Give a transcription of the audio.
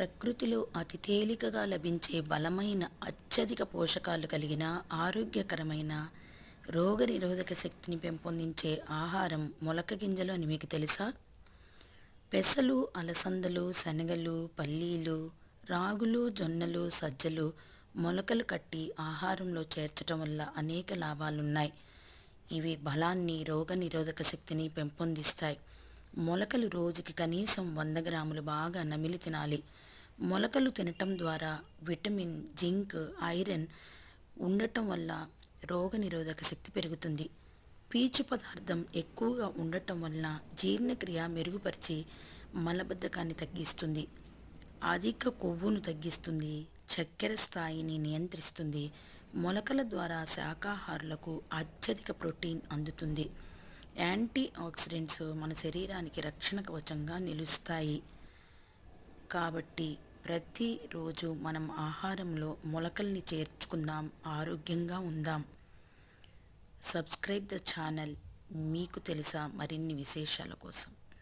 ప్రకృతిలో అతి తేలికగా లభించే బలమైన అత్యధిక పోషకాలు కలిగిన ఆరోగ్యకరమైన రోగనిరోధక శక్తిని పెంపొందించే ఆహారం మొలక గింజలు అని మీకు తెలుసా? పెసలు, అలసందలు, శనగలు, పల్లీలు, రాగులు, జొన్నలు, సజ్జలు మొలకలు కట్టి ఆహారంలో చేర్చడం వల్ల అనేక లాభాలున్నాయి. ఇవి బలాన్ని, రోగనిరోధక శక్తిని పెంపొందిస్తాయి. మొలకలు రోజుకి కనీసం 100 గ్రాములు బాగా నమిలి తినాలి. మొలకలు తినటం ద్వారా విటమిన్, జింక్, ఐరన్ ఉండటం వల్ల రోగనిరోధక శక్తి పెరుగుతుంది. పీచు పదార్థం ఎక్కువగా ఉండటం వలన జీర్ణక్రియ మెరుగుపరిచి మలబద్ధకాన్ని తగ్గిస్తుంది. అధిక కొవ్వును తగ్గిస్తుంది. చక్కెర స్థాయిని నియంత్రిస్తుంది. మొలకల ద్వారా శాకాహారులకు అత్యధిక ప్రోటీన్ అందుతుంది. యాంటీ ఆక్సిడెంట్స్ మన శరీరానికి రక్షణ కవచంగా నిలుస్తాయి. కాబట్టి ప్రతిరోజు మనం ఆహారంలో మొలకల్ని చేర్చుకుందాం, ఆరోగ్యంగా ఉందాం. Subscribe the channel. మీకు తెలుసా మరిన్ని విశేషాల కోసం.